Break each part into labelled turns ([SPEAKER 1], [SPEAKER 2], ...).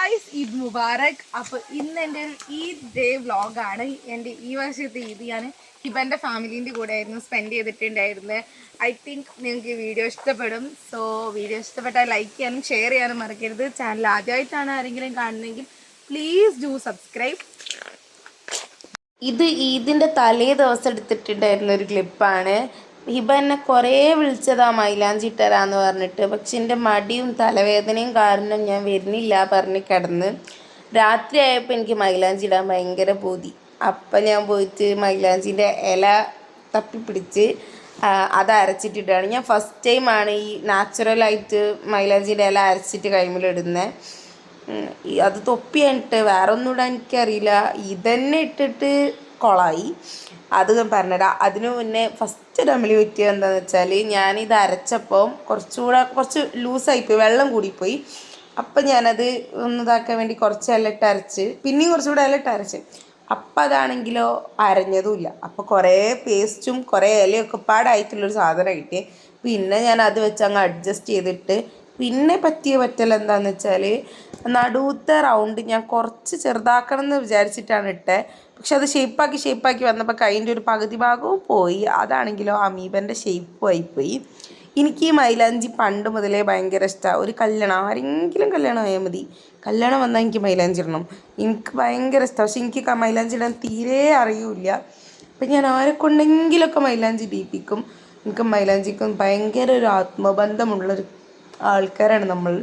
[SPEAKER 1] Guys, Eid Mubarak. അപ്പോൾ ഇന്ന് എൻ്റെ ഒരു ഈദ് ഡേ വ്ളോഗാണ്. എൻ്റെ ഈ വർഷത്തെ ഈദ് ഞാൻ ഹിബൻ്റെ ഫാമിലീൻ്റെ കൂടെ ആയിരുന്നു സ്പെൻഡ് ചെയ്തിട്ടുണ്ടായിരുന്നത്. ഐ തിങ്ക് നിങ്ങൾക്ക് വീഡിയോ ഇഷ്ടപ്പെടും. സോ വീഡിയോ ഇഷ്ടപ്പെട്ടാൽ ലൈക്ക് ചെയ്യാനും ഷെയർ ചെയ്യാനും മറക്കരുത്. ചാനൽ ആദ്യമായിട്ടാണ് ആരെങ്കിലും കാണുന്നതെങ്കിൽ പ്ലീസ് ഡു സബ്സ്ക്രൈബ്. ഇത് ഈദിൻ്റെ തലേ ദിവസം എടുത്തിട്ടുണ്ടായിരുന്ന ഒരു ക്ലിപ്പാണ്. ഹിബ എന്നെ കുറേ വിളിച്ചതാ മൈലാഞ്ചി ഇട്ടരാന്ന് പറഞ്ഞിട്ട്. പക്ഷെ എൻ്റെ മടിയും തലവേദനയും കാരണം ഞാൻ വരുന്നില്ല പറഞ്ഞ് കിടന്ന്. രാത്രി ആയപ്പോൾ എനിക്ക് മൈലാഞ്ചി ഇടാൻ ഭയങ്കര പൂതി. അപ്പം ഞാൻ പോയിട്ട് മൈലാഞ്ചിൻ്റെ ഇല തപ്പിപ്പിടിച്ച് അത് അരച്ചിട്ടിട്ടാണ്. ഞാൻ ഫസ്റ്റ് ടൈമാണ് ഈ നാച്ചുറലായിട്ട് മൈലാഞ്ചിൻ്റെ ഇല അരച്ചിട്ട് കൈമിലിടുന്നത്. അത് തൊപ്പിയായിട്ട് വേറെ ഒന്നും ഇടാൻ എനിക്കറിയില്ല. ഇതന്നെ ഇട്ടിട്ട് കൊളായി. അത് പറഞ്ഞുതരാം. അതിനു മുന്നേ ഫസ്റ്റ് ഡമ്മലി പറ്റിയത് എന്താണെന്ന് വെച്ചാൽ, ഞാനിത് അരച്ചപ്പം കുറച്ച് ലൂസായിപ്പോയി, വെള്ളം കൂടിപ്പോയി. അപ്പം ഞാനത് ഇതാക്കാൻ വേണ്ടി കുറച്ച് ഇലയിട്ട് അരച്ച്, പിന്നെയും കുറച്ചുകൂടെ ഇലയിട്ട് അരച്ച്. അപ്പം അതാണെങ്കിലോ അരഞ്ഞതുമില്ല. അപ്പോൾ കുറേ പേസ്റ്റും കുറേ ഇലയൊക്കെ പാടായിട്ടുള്ളൊരു സാധനം കിട്ടി. പിന്നെ ഞാൻ അത് വെച്ച് അങ്ങ് അഡ്ജസ്റ്റ് ചെയ്തിട്ട്, പിന്നെ പറ്റിയ പറ്റൽ എന്താണെന്ന് വെച്ചാൽ, നടുവത്തെ റൗണ്ട് ഞാൻ കുറച്ച് ചെറുതാക്കണം എന്ന് വിചാരിച്ചിട്ടാണ് ഇട്ടത്. പക്ഷെ അത് ഷേപ്പാക്കി വന്നപ്പോൾ കൈൻ്റെ ഒരു പകുതി ഭാഗവും പോയി. അതാണെങ്കിലോ അമീബൻ്റെ ഷേപ്പും ആയിപ്പോയി. എനിക്ക് ഈ മൈലാഞ്ചി പണ്ട് മുതലേ ഭയങ്കര ഇഷ്ടമാണ്. ഒരു കല്യാണം, ആരെങ്കിലും കല്യാണം ആയാൽ മതി, കല്യാണം വന്നാൽ എനിക്ക് മൈലാഞ്ചി ഇടണം. എനിക്ക് ഭയങ്കര ഇഷ്ടമാണ്. പക്ഷെ എനിക്ക് മൈലാഞ്ചി ഇടാൻ തീരെ അറിയില്ല. അപ്പം ഞാൻ ആരെ കൊണ്ടെങ്കിലൊക്കെ മൈലാഞ്ചി ഇടിപ്പിക്കും. എനിക്ക് മൈലാഞ്ചിക്കും ഭയങ്കര ഒരു ആത്മബന്ധമുള്ളൊരു ആൾക്കാരാണ് നമ്മൾ.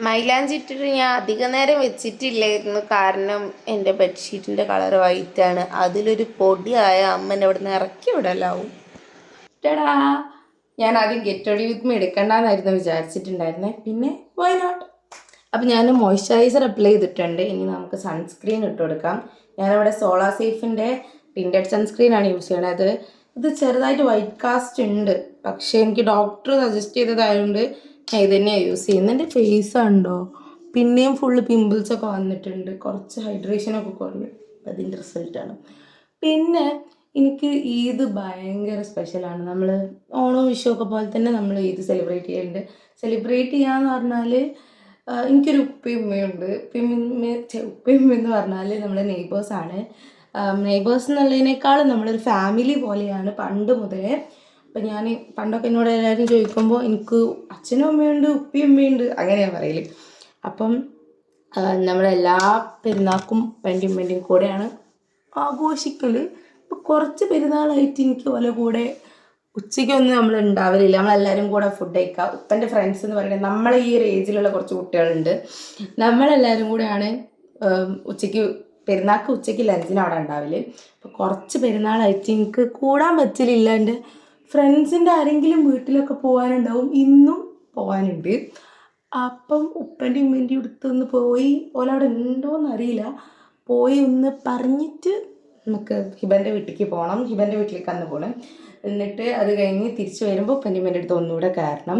[SPEAKER 1] മൈലാഞ്ചി ഇട്ടിട്ട് ഞാൻ അധിക നേരം വെച്ചിട്ടില്ലായിരുന്നു. കാരണം എൻ്റെ ബെഡ്ഷീറ്റിൻ്റെ കളർ വൈറ്റാണ്. അതിലൊരു പൊടിയായ അമ്മനെ അവിടെ നിന്ന് ഇറക്കി വിടലാവും. ടാ, ഞാൻ ആദ്യം ഗെറ്റ് റെഡി വിത്ത് മീ എടുക്കണ്ടെന്നായിരുന്നു വിചാരിച്ചിട്ടുണ്ടായിരുന്നത്. പിന്നെ വൈ നോട്ട്. അപ്പം ഞാൻ മോയ്സ്ചറൈസർ അപ്ലൈ ചെയ്തിട്ടുണ്ട്. ഇനി നമുക്ക് സൺസ്ക്രീൻ ഇട്ട് കൊടുക്കാം. ഞാനവിടെ സോളാർ സേഫിൻ്റെ ടിൻറ്റഡ് സൺസ്ക്രീനാണ് യൂസ് ചെയ്യണത്. ഇത് ചെറുതായിട്ട് വൈറ്റ് കാസ്റ്റ് ഉണ്ട്, പക്ഷേ എനിക്ക് ഡോക്ടർ സജസ്റ്റ് ചെയ്തതായതുകൊണ്ട് ഞാൻ ഇത് തന്നെയാണ് യൂസ് ചെയ്യുന്നത്. എൻ്റെ ഫേസ് ഉണ്ടോ, പിന്നെയും ഫുള്ള് പിമ്പിൾസൊക്കെ വന്നിട്ടുണ്ട്, കുറച്ച് ഹൈഡ്രേഷനൊക്കെ കുറഞ്ഞു. അതിൻ്റെ റിസൾട്ടാണ്. പിന്നെ എനിക്ക് ഈദ് ഭയങ്കര സ്പെഷ്യലാണ്. നമ്മൾ ഓണവും വിഷുവൊക്കെ പോലെ തന്നെ നമ്മൾ ഈദ് സെലിബ്രേറ്റ് ചെയ്യുന്നുണ്ട്. സെലിബ്രേറ്റ് ചെയ്യാന്ന് പറഞ്ഞാൽ എനിക്കൊരു ഉപ്പയും ഉമ്മയുണ്ട്. ഉപ്പയും ഉമ്മയെന്ന് പറഞ്ഞാൽ നമ്മൾ നെയ്ബേഴ്സാണ്. നെയ്ബേഴ്സ് എന്നുള്ളതിനേക്കാളും നമ്മളൊരു ഫാമിലി പോലെയാണ് പണ്ട് മുതലേ. അപ്പം ഞാൻ പണ്ടൊക്കെ എന്നോട് എല്ലാവരും ചോദിക്കുമ്പോൾ എനിക്ക് അച്ഛനും അമ്മയുണ്ട്, ഉപ്പയും ഉമ്മയുണ്ട്, അങ്ങനെയാണ് പറയൽ. അപ്പം നമ്മളെല്ലാ പെരുന്നാൾക്കും ഉപ്പൻ്റെയും ഉമ്മൻ്റെയും കൂടെയാണ് ആഘോഷിക്കൽ. ഇപ്പോൾ കുറച്ച് പെരുന്നാളായിട്ട് എനിക്ക് ഓലെ കൂടെ ഉച്ചയ്ക്കൊന്നും നമ്മൾ ഉണ്ടാവലില്ല. നമ്മളെല്ലാവരും കൂടെ ഫുഡ് കഴിക്കുക. ഉപ്പൻ്റെ ഫ്രണ്ട്സ് എന്ന് പറയുന്നത് നമ്മളെ ഈ ഒരു ഏജിലുള്ള കുറച്ച് കുട്ടികളുണ്ട്. നമ്മളെല്ലാവരും കൂടെയാണ് പെരുന്നാൾക്ക് ഉച്ചയ്ക്ക് ലഞ്ചിന് അവിടെ ഉണ്ടാവില്ല. അപ്പോൾ കുറച്ച് പെരുന്നാളായിട്ട് എനിക്ക് കൂടാൻ പറ്റലില്ല. എൻ്റെ ഫ്രണ്ട്സിൻ്റെ ആരെങ്കിലും വീട്ടിലൊക്കെ പോകാനുണ്ടാവും. ഇന്നും പോകാനുണ്ട്. അപ്പം ഉപ്പൻ്റെയും ഉമ്മൻ്റെയും അടുത്തൊന്ന് പോയി, ഓലവിടെ ഉണ്ടോയെന്ന് അറിയില്ല, പോയി ഒന്ന് പറഞ്ഞിട്ട് നമുക്ക് ഹിബൻ്റെ വീട്ടിലേക്ക് പോകണം. ഹിബൻ്റെ വീട്ടിലേക്ക് അന്ന് പോകണം. എന്നിട്ട് അത് കഴിഞ്ഞ് തിരിച്ച് വരുമ്പോൾ ഉപ്പൻ്റെയും ഉമ്മൻ്റെ അടുത്ത് ഒന്നുകൂടെ കയറണം.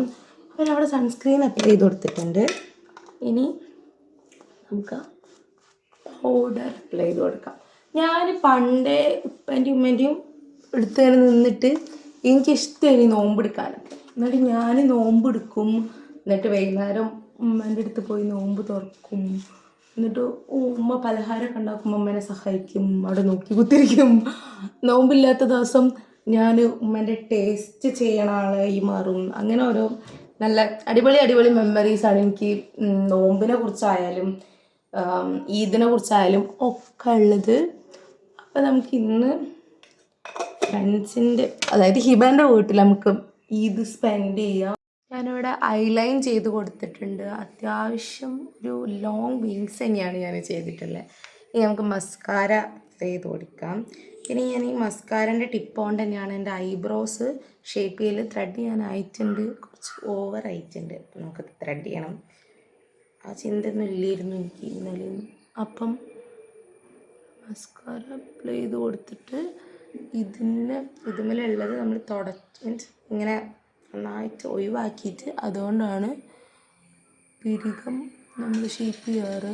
[SPEAKER 1] അപ്പോൾ അവിടെ സൺസ്ക്രീൻ അപ്ലൈ ചെയ്ത് കൊടുത്തിട്ടുണ്ട്. ഇനി നമുക്ക് പൗഡർ അപ്ലൈ ചെയ്ത് കൊടുക്കാം. ഞാൻ പണ്ടേ ഉപ്പൻ്റെയും ഉമ്മൻ്റെയും അടുത്ത് തന്നെ നിന്നിട്ട് എനിക്കിഷ്ടമാണ് ഈ നോമ്പെടുക്കാനൊക്കെ. എന്നിട്ട് ഞാൻ നോമ്പെടുക്കും. എന്നിട്ട് വൈകുന്നേരം ഉമ്മേൻ്റെ അടുത്ത് പോയി നോമ്പ് തുറക്കും. എന്നിട്ട് ഉമ്മ പലഹാരമൊക്കെ ഉണ്ടാക്കുമ്പോൾ ഉമ്മേനെ സഹായിക്കും, അവിടെ നോക്കി കുത്തിരിക്കും. നോമ്പില്ലാത്ത ദിവസം ഞാൻ ഉമ്മേൻ്റെ ടേസ്റ്റ് ചെയ്യണ ആളായി മാറും. അങ്ങനെ ഓരോ നല്ല അടിപൊളി മെമ്മറീസാണ് എനിക്ക് നോമ്പിനെ കുറിച്ചായാലും ഈദിനെ കുറിച്ചായാലും ഒക്കെ ഉള്ളത്. അപ്പം നമുക്ക് ഇന്ന് ഫ്രണ്ട്സിൻ്റെ, അതായത് ഹിബൻ്റെ വീട്ടിൽ നമുക്ക് ഈദ് സ്പെൻഡ് ചെയ്യാം. ഞാനിവിടെ ഐലൈൻ ചെയ്ത് കൊടുത്തിട്ടുണ്ട്. അത്യാവശ്യം ഒരു ലോങ് വിങ്സ് തന്നെയാണ് ഞാൻ ചെയ്തിട്ടുള്ളത്. ഇനി നമുക്ക് മസ്കാര ചെയ്ത് കൊടുക്കാം. പിന്നെ ഞാൻ ഈ മസ്കാരൻ്റെ ടിപ്പ് കൊണ്ട് തന്നെയാണ് എൻ്റെ ഐബ്രോസ് ഷേപ്പ് ചെയ്യൽ. ത്രെഡ് ചെയ്യാനായിട്ടുണ്ട്, കുറച്ച് ഓവർ ആയിട്ടുണ്ട്. അപ്പം നമുക്ക് ത്രെഡ് ചെയ്യണം. ആ ചിന്തയൊന്നും ഇല്ലായിരുന്നു എനിക്ക് ഇന്നലെ. അപ്പം മസ്കാര അപ്ലൈ ചെയ്ത് കൊടുത്തിട്ട് ഇതുമേലുള്ളത് നമ്മൾ മീൻസ് ഇങ്ങനെ നന്നായിട്ട് ഒഴിവാക്കിയിട്ട് അതുകൊണ്ടാണ് പിരികം നമ്മൾ ഷേപ്പ് ചെയ്യാറ്.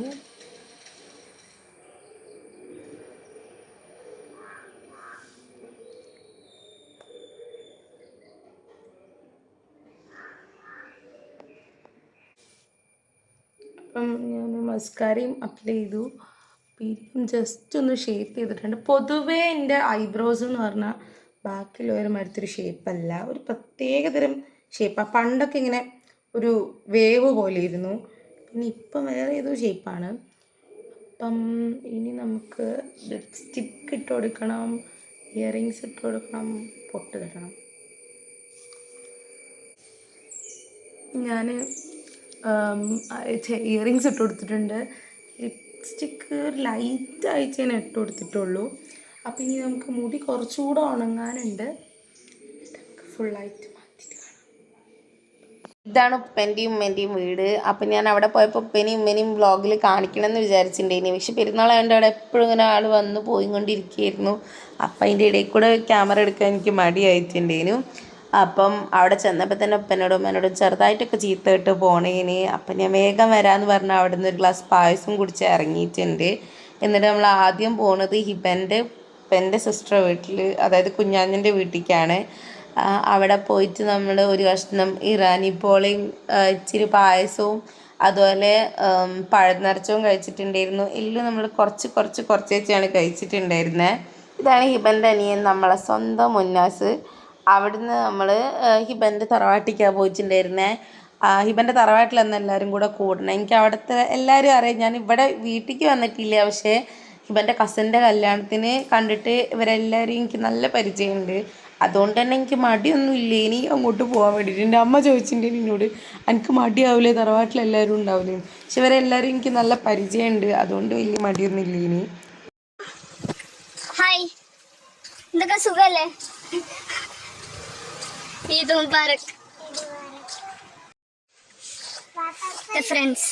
[SPEAKER 1] അപ്പം ഞാൻ മസ്കാരയും അപ്ലൈ ചെയ്തു. പിരിയും ജസ്റ്റ് ഒന്ന് ഷേപ്പ് ചെയ്തിട്ടുണ്ട്. പൊതുവേ എൻ്റെ ഐബ്രോസ് എന്ന് പറഞ്ഞാൽ ബാക്കിയുള്ളവരെ മരത്തൊരു ഷേപ്പല്ല, ഒരു പ്രത്യേകതരം ഷേപ്പാണ്. പണ്ടൊക്കെ ഇങ്ങനെ ഒരു വേവ് പോലെ ഇരുന്നു, പിന്നെ ഇപ്പം വേറെ ഏതോ ഷേപ്പാണ്. അപ്പം ഇനി നമുക്ക് ലിപ്സ്റ്റിക്ക് ഇട്ട് കൊടുക്കണം, ഇയറിങ്സ് ഇട്ട് കൊടുക്കണം, പൊട്ട് തരണം. ഞാൻ ഇയറിങ്സ് ഇട്ട് കൊടുത്തിട്ടുണ്ട്. ലിപ്സ്റ്റിക്ക് ലൈറ്റായിട്ട് ഞാൻ ഇട്ട് കൊടുത്തിട്ടുള്ളൂ. അപ്പം ഇനി നമുക്ക് മുടി കുറച്ചുകൂടെ ഉണങ്ങാനുണ്ട്. ഫുള്ളായിട്ട് മാറ്റിയിട്ട് കാണാം. ഇതാണ് ഉപ്പൻ്റെയും ഉമ്മൻ്റെയും വീട്. അപ്പം ഞാൻ അവിടെ പോയപ്പോൾ ഉപ്പനെയും ഉമ്മനെയും വ്ളോഗിൽ കാണിക്കണമെന്ന് വിചാരിച്ചിട്ടുണ്ടായിനി. പക്ഷെ പെരുന്നാളായതുകൊണ്ട് അവിടെ എപ്പോഴും ഇങ്ങനെ ആൾ വന്ന് പോയിക്കൊണ്ടിരിക്കുകയായിരുന്നു. അപ്പം അതിൻ്റെ ഇടയിൽ കൂടെ ക്യാമറ എടുക്കാൻ എനിക്ക് മടിയായിട്ടുണ്ടായിരുന്നു. അപ്പം അവിടെ ചെന്നപ്പോൾ തന്നെ ഉപ്പനോടും ഉമ്മനോടും ചെറുതായിട്ടൊക്കെ ചീത്ത ഇട്ട് പോണേന്. അപ്പം ഞാൻ വേഗം വരാമെന്ന് പറഞ്ഞാൽ അവിടെ നിന്ന് ഒരു ഗ്ലാസ് പായസം കുടിച്ച് ഇറങ്ങിയിട്ടുണ്ട്. എന്നിട്ട് നമ്മൾ ആദ്യം പോണത് ഉപ്പൻ്റെ സിസ്റ്റർ വീട്ടിൽ, അതായത് കുഞ്ഞാഞ്ഞൻ്റെ വീട്ടിലേക്കാണ്. അവിടെ പോയിട്ട് നമ്മൾ ഒരു കഷ്ണം ഇറാനി പോളയും ഇച്ചിരി പായസവും അതുപോലെ പഴം നിറച്ചവും കഴിച്ചിട്ടുണ്ടായിരുന്നു. എല്ലാം നമ്മൾ കുറച്ച് വെച്ചാണ് കഴിച്ചിട്ടുണ്ടായിരുന്നത്. ഇതാണ് ഹിബൻ്റെ അനിയൻ, നമ്മളെ സ്വന്തം മുന്നാസ്. അവിടുന്ന് നമ്മൾ ഹിബൻ്റെ തറവാട്ടിലേക്കാണ് പോയിട്ടുണ്ടായിരുന്നത്. ഹിബൻ്റെ തറവാട്ടിലെന്ന് എല്ലാവരും കൂടെ കൂടണം. എനിക്ക് അവിടുത്തെ എല്ലാവരും അറിയാം. ഞാൻ ഇവിടെ വീട്ടിലേക്ക് വന്നിട്ടില്ല, പക്ഷേ ഹിബൻ്റെ കസിൻ്റെ കല്യാണത്തിന് കണ്ടിട്ട് ഇവരെല്ലാവരും എനിക്ക് നല്ല പരിചയമുണ്ട്. അതുകൊണ്ട് തന്നെ എനിക്ക് മടിയൊന്നും ഇല്ല ഇനി അങ്ങോട്ട് പോകാൻ വേണ്ടിയിട്ട്. എൻ്റെ അമ്മ ചോദിച്ചിട്ടുണ്ടെങ്കിൽ എന്നോട് എനിക്ക് മടിയാവില്ലേ, തറവാട്ടിലെല്ലാവരും ഉണ്ടാവില്ലേ. പക്ഷെ ഇവരെല്ലാവരും എനിക്ക് നല്ല പരിചയമുണ്ട്, അതുകൊണ്ട് വലിയ മടിയൊന്നും ഇല്ല ഇനി.
[SPEAKER 2] ഹായ്, എന്തൊക്കെ സുഖല്ലേ? ഈദ് മുബാറക് ഫ്രണ്ട്സ്.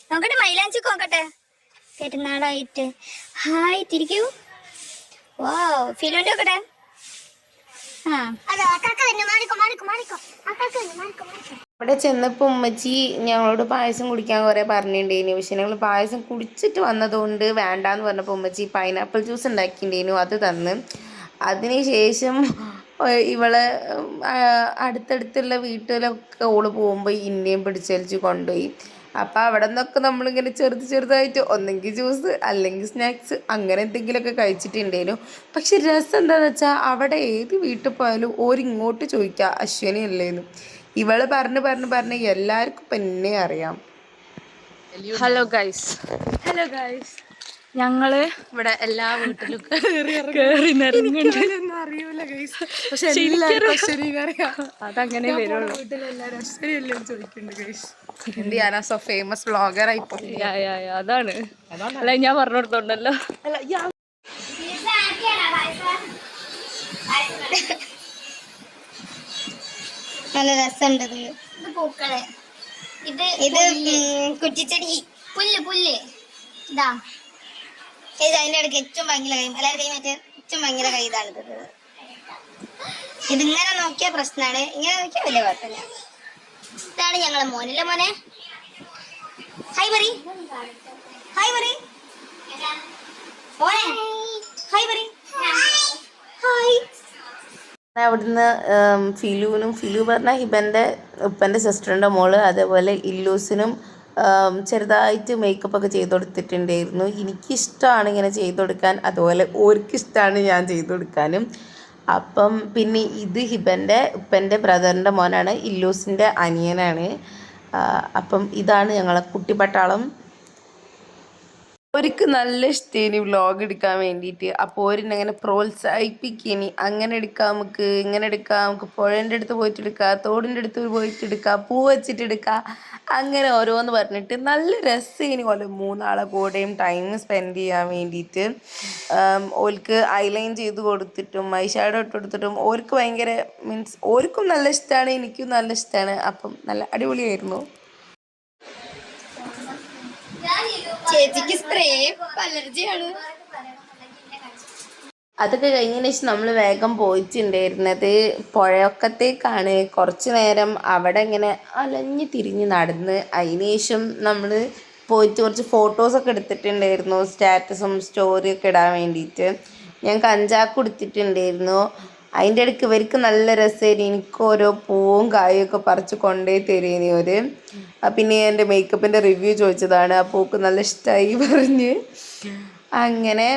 [SPEAKER 2] നോക്കട്ടെ, മൈലാഞ്ചിക്ക് നോക്കട്ടെ, പെരുന്നാളായിട്ട്. ഹായ്, തിരിക്കൂ. വാ, ഫിലോന്റെ നോക്കട്ടെ.
[SPEAKER 1] അവിടെ ചെന്നപ്പോൾ ഉമ്മച്ചി ഞങ്ങളോട് പായസം കുടിക്കാൻ കുറേ പറഞ്ഞിട്ടുണ്ടായിരുന്നു. പക്ഷെ ഞങ്ങൾ പായസം കുടിച്ചിട്ട് വന്നതുകൊണ്ട് വേണ്ടാന്ന് പറഞ്ഞപ്പോൾ ഉമ്മച്ചി പൈനാപ്പിൾ ജ്യൂസ് ഉണ്ടാക്കിയിട്ടുണ്ടായിരുന്നു, അത് തന്ന്. അതിന് ശേഷം ഇവളെ അടുത്തടുത്തുള്ള വീട്ടിലൊക്കെ ഓള് പോകുമ്പോൾ ഇന്നേയും പിടിച്ചലിച്ച് കൊണ്ടുപോയി. അപ്പോൾ അവിടെ നിന്നൊക്കെ നമ്മളിങ്ങനെ ചെറുതായിട്ട് ഒന്നെങ്കിൽ ജ്യൂസ് അല്ലെങ്കിൽ സ്നാക്സ് അങ്ങനെ എന്തെങ്കിലുമൊക്കെ കഴിച്ചിട്ടുണ്ടായിരുന്നു. പക്ഷെ രസം എന്താണെന്ന് വെച്ചാൽ അവിടെ ഏത് വീട്ടിൽ പോയാലും ഓരിങ്ങോട്ട് ചോദിക്കുക അശ്വനി അല്ലേന്ന്. ഇവള് പറഞ്ഞ് എല്ലാവർക്കും ഇപ്പം എന്നെ അറിയാം.
[SPEAKER 3] ഹലോ ഗൈസ് ഞങ്ങള് ഇവിടെ എല്ലാ വീട്ടിലും കേറി നിറങ്ങുന്നുണ്ട്.
[SPEAKER 1] അറിയൂല ഗൈസ്, പക്ഷെ എല്ലാവർക്കും അശ്വനീനെ അറിയാം.
[SPEAKER 3] അതങ്ങനെ വരുള്ളൂ.
[SPEAKER 1] വീട്ടിലെല്ലാവരും അശ്വനിയല്ലേ ചോദിക്കുന്നുണ്ട് ഗൈസ്. എന്ത് ചെയ്യാനാ, സോ ഫേമസ് വ്ളോഗർ ആയിപ്പോ.
[SPEAKER 3] അതാണ് അല്ല ഞാൻ പറഞ്ഞു കൊടുത്തോണ്ടല്ലോ.
[SPEAKER 2] നല്ല രസമുണ്ട്. ഇത് പൂക്കള്, ഇത് കുറ്റിച്ചെടി, പുല്ല് ഇതാ. ഇത് അതിൻ്റെ ഇടയ്ക്ക് ഏറ്റവും ഭയങ്കര കൈ, എല്ലാവരും കൈ മറ്റേ ഏറ്റവും ഭയങ്കര കൈ ഇതാണിത്. ഇതിങ്ങനെ നോക്കിയ പ്രശ്നമാണ്, ഇങ്ങനെ നോക്കിയാൽ വലിയ കുഴപ്പമില്ല. ഇതാണ് ഞങ്ങളെ മോനല്ലേ മോനെ. ഹായ് പറ മോനെ, ഹായ് പറ. ഹായ്.
[SPEAKER 1] അവിടുന്ന് ഫിലു പറഞ്ഞാൽ ഉപ്പൻ്റെ സിസ്റ്ററിൻ്റെ മോള്, അതേപോലെ ഇല്ലൂസിനും ചെറുതായിട്ട് മേക്കപ്പൊക്കെ ചെയ്ത് കൊടുത്തിട്ടുണ്ടായിരുന്നു. എനിക്കിഷ്ടമാണ് ഇങ്ങനെ ചെയ്ത് കൊടുക്കാൻ, അതുപോലെ ഓർക്കിഷ്ടമാണ് ഞാൻ ചെയ്ത് കൊടുക്കാനും. അപ്പം പിന്നെ ഇത് ഉപ്പൻ്റെ ബ്രദറിൻ്റെ മോനാണ്, ഇല്ലൂസിൻ്റെ അനിയനാണ്. അപ്പം ഇതാണ് ഞങ്ങളെ കുട്ടിപ്പട്ടാളം. അവർക്ക് നല്ല ഇഷ്ടേനി വ്ളോഗ് എടുക്കാൻ വേണ്ടിയിട്ട്. അപ്പോൾ ഓരിനങ്ങനെ പ്രോത്സാഹിപ്പിക്കേനി, അങ്ങനെ എടുക്കാം നമുക്ക്, ഇങ്ങനെ എടുക്കാം നമുക്ക്, പുഴേൻ്റെ അടുത്ത് പോയിട്ട് എടുക്കുക, തോടിൻ്റെ അടുത്ത് പോയിട്ട് എടുക്കുക, പൂ വെച്ചിട്ട് എടുക്കുക, അങ്ങനെ ഓരോന്ന് പറഞ്ഞിട്ട് നല്ല രസേനി. പോലെ മൂന്നാളെ കൂടെയും ടൈം സ്പെൻഡ് ചെയ്യാൻ വേണ്ടിയിട്ട്. ഓർക്ക് ഐലൈൻ ചെയ്ത് കൊടുത്തിട്ടും ഐ ഷാഡോ ഇട്ട് കൊടുത്തിട്ടും ഓർക്ക് ഭയങ്കര മീൻസ് ഓർക്കും നല്ല ഇഷ്ടമാണ്, എനിക്കും നല്ല ഇഷ്ടമാണ്. അപ്പം നല്ല അടിപൊളിയായിരുന്നു.
[SPEAKER 2] ചേച്ചിക്ക് സ്പ്രേ അലർജിയാണ്.
[SPEAKER 1] അതൊക്കെ കഴിഞ്ഞതിന് ശേഷം നമ്മൾ വേഗം പോയിട്ടുണ്ടായിരുന്നത് പുഴയൊക്കത്തേക്കാണ്. കുറച്ച് നേരം അവിടെ ഇങ്ങനെ അലഞ്ഞ് തിരിഞ്ഞ് നടന്ന് അതിന് ശേഷം നമ്മൾ പോയിട്ട് കുറച്ച് ഫോട്ടോസൊക്കെ എടുത്തിട്ടുണ്ടായിരുന്നു, സ്റ്റാറ്റസും സ്റ്റോറിയൊക്കെ ഇടാൻ വേണ്ടിയിട്ട്. ഞാൻ കഞ്ചാക്ക് കൊടുത്തിട്ടുണ്ടായിരുന്നു. അതിൻ്റെ ഇടയ്ക്ക് ഇവർക്ക് നല്ല രസമായിരുന്നു. എനിക്ക് ഓരോ പൂവും കായൊക്കെ പറിച്ച് കൊണ്ടേ തരുന്നേ ഒരു. പിന്നെ എൻ്റെ മേക്കപ്പിൻ്റെ റിവ്യൂ ചോദിച്ചതാണ്. ആ പൂക്ക് നല്ല ഇഷ്ടമായി പറഞ്ഞ്. അങ്ങനെ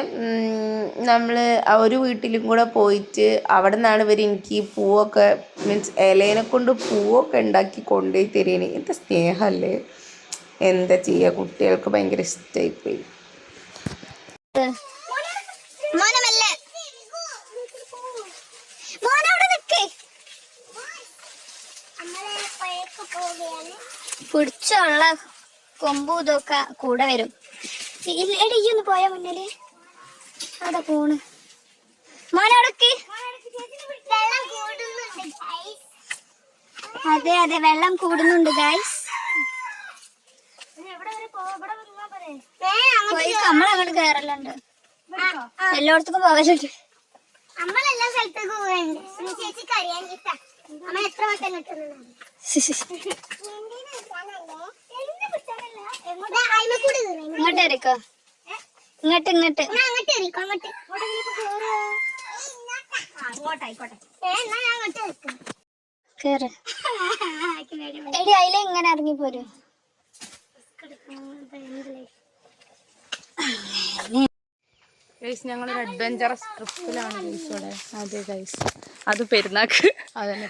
[SPEAKER 1] നമ്മൾ ആ ഒരു വീട്ടിലും കൂടെ പോയിട്ട് അവിടെ നിന്നാണ് ഇവർ എനിക്ക് ഈ പൂവൊക്കെ മീൻസ് ഇലേനെ കൊണ്ട് പൂവൊക്കെ ഉണ്ടാക്കി കൊണ്ടുപോയി തരുന്നേ. എൻ്റെ സ്നേഹമല്ലേ, എന്താ ചെയ്യുക, കുട്ടികൾക്ക് ഭയങ്കര ഇഷ്ടമായിപ്പോയി.
[SPEAKER 2] പിടിച്ചുള്ള കൊമ്പും ഇതൊക്കെ കൂടെ വരും. എടി ഈ ഒന്ന് പോയാ മുന്നില് അവിടെ പോണ് മോനോടൊക്കെ. അതെ അതെ വെള്ളം കൂടുന്നുണ്ട് ഗൈസ്. നമ്മളങ്ങോട്ട് കയറലുണ്ട്, എല്ലായിടത്തേക്കും പോകലുണ്ട്. നമ്മളെല്ലാ സ്ഥലത്തേക്കും പോകലുണ്ട്. ചേച്ചിക്ക് അറിയാൻ നമ്മൾ എത്ര വട്ടം കിട്ടുന്നുണ്ട്. ഇങ്ങോട്ട് ഇരിക്കോ, ഇങ്ങോട്ട് ഇങ്ങോട്ട് അങ്ങോട്ട് ഇരിക്കോ, അങ്ങോട്ട് കേറ്. എടി അതിലെ ഇങ്ങനെ ഇറങ്ങി പോരും.
[SPEAKER 3] ഞങ്ങളൊരു അഡ്വഞ്ചറസ് ട്രിപ്പിലാണ് ഇവിടെ. അതെ ഗൈസ്, അത് പെരുന്നാക്ക്. അതന്നെ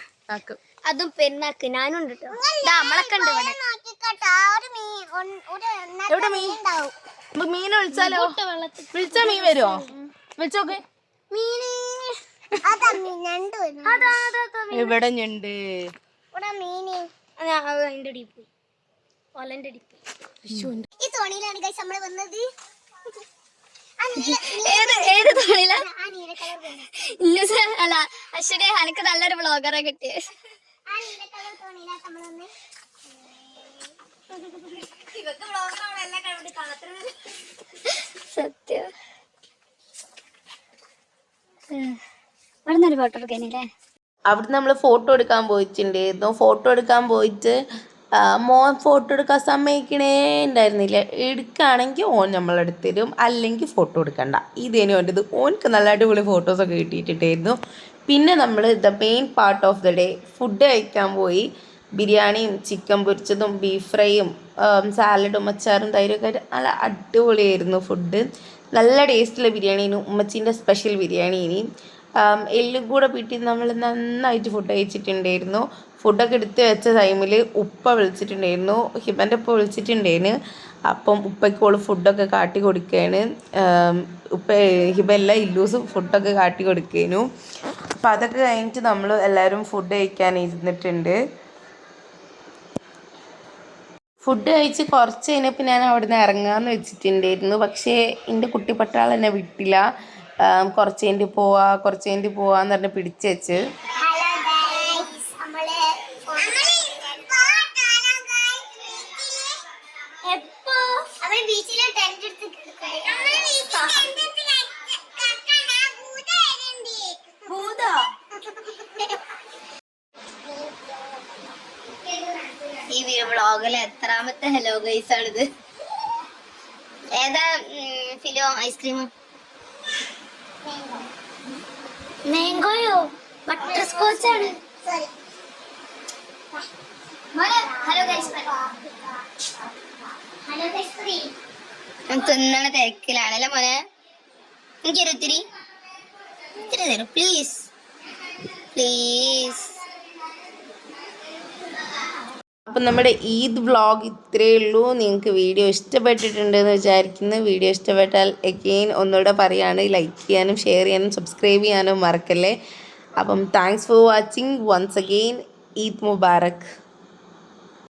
[SPEAKER 2] അതും പെരുന്നാക്ക് ഞാനും ഉണ്ട് കേട്ടോ. നമ്മളൊക്കെ ഉണ്ട് ഇവിടെ.
[SPEAKER 1] എവിടെ മീൻ? മീനെ വിളിച്ചാലോ? വിളിച്ചാ മീൻ വരുമോ? വിളിച്ചോക്കെ. ഇവിടെ ഞണ്ട്.
[SPEAKER 2] ഈ തോണിയിലാണ് ഗൈസ് നമ്മള് വന്നത്. ഏത് തോണിയില? അല്ല അശ്വരി, എനിക്ക് നല്ലൊരു വ്ളോഗറെ കിട്ടിയ. സത്യം. ഇവിടെ നിന്നൊരു ഫോട്ടോ എടുക്കാനില്ലേ?
[SPEAKER 1] അവിടുന്ന് നമ്മൾ ഫോട്ടോ എടുക്കാൻ പോയിട്ടുണ്ടായിരുന്നു. ഫോട്ടോ എടുക്കാൻ പോയിട്ട് മോൻ ഫോട്ടോ എടുക്കാൻ സമ്മതിക്കണേ ഉണ്ടായിരുന്നില്ല. എടുക്കുകയാണെങ്കിൽ ഓൻ നമ്മളെടുത്ത് തരും, അല്ലെങ്കിൽ ഫോട്ടോ എടുക്കണ്ട. ഇതേനും ഓൻ്റെത്. ഓനക്ക് നല്ല അടിപൊളി ഫോട്ടോസൊക്കെ കിട്ടിയിട്ടുണ്ടായിരുന്നു. പിന്നെ നമ്മൾ the main part of the day food കഴിക്കാൻ പോയി. ബിരിയാണിയും ചിക്കൻ പൊരിച്ചതും ബീഫ് ഫ്രൈയും സാലഡും അച്ചാറും തൈരൊക്കെ ആയിട്ട് നല്ല അടിപൊളിയായിരുന്നു ഫുഡ്. നല്ല ടേസ്റ്റുള്ള ബിരിയാണിനും ഉമ്മച്ചീൻ്റെ സ്പെഷ്യൽ ബിരിയാണിനും എല്ലും കൂടെ പിറ്റി നമ്മൾ നന്നായിട്ട് ഫുഡ് കഴിച്ചിട്ടുണ്ടായിരുന്നു. ഫുഡൊക്കെ എടുത്ത് വെച്ച ടൈമിൽ ഉപ്പ വിളിച്ചിട്ടുണ്ടായിരുന്നു, ഹിബൻ്റെ ഉപ്പ വിളിച്ചിട്ടുണ്ടായിരുന്നു. അപ്പം ഉപ്പയ്ക്കോള് ഫുഡൊക്കെ കാട്ടി കൊടുക്കുകയാണ്. ഹിബല്ല ഇല്ലൂസും ഫുഡൊക്കെ കാട്ടി കൊടുക്കേനു. അപ്പം അതൊക്കെ കഴിഞ്ഞിട്ട് നമ്മൾ എല്ലാവരും ഫുഡ് കഴിക്കാൻ ഇരുന്നിട്ടുണ്ട്. ഫുഡ് കഴിച്ച് കുറച്ച് കഴിഞ്ഞപ്പോൾ ഞാൻ അവിടെ നിന്ന് ഇറങ്ങാമെന്ന് വെച്ചിട്ടുണ്ടായിരുന്നു. പക്ഷേ എൻ്റെ കുട്ടിപ്പട്ടാൾ എന്നെ വിട്ടില്ല. കുറച്ച് കഴിഞ്ഞിട്ട് പോവാന്ന് പറഞ്ഞ് പിടിച്ച് വെച്ച്.
[SPEAKER 2] ഈ വ്ളോഗിലെ എത്രാമത്തെ ഹലോ ഗൈസ് ആണിത്? ഏതാ ഫിലോ ഐസ്ക്രീം? മാംഗോയോ? ബട്ടർ സ്കോച്ച് ആണ്. തിന്നണ തിരക്കിലാണല്ലേ മോനെ. എനിക്കൊരു ഇത്തിരി തരും പ്ലീസ് പ്ലീസ്.
[SPEAKER 1] അപ്പം നമ്മുടെ ഈദ് വ്ളോഗ് ഇത്രയേ ഉള്ളൂ. നിങ്ങൾക്ക് വീഡിയോ ഇഷ്ടപ്പെട്ടിട്ടുണ്ടെന്ന് വിചാരിക്കുന്നു. വീഡിയോ ഇഷ്ടപ്പെട്ടാൽ അഗെയിൻ ഒന്നുകൂടെ പറയാണ്, ലൈക്ക് ചെയ്യാനും ഷെയർ ചെയ്യാനും സബ്സ്ക്രൈബ് ചെയ്യാനും മറക്കല്ലേ. അപ്പം thanks for watching once again. Eid Mubarak.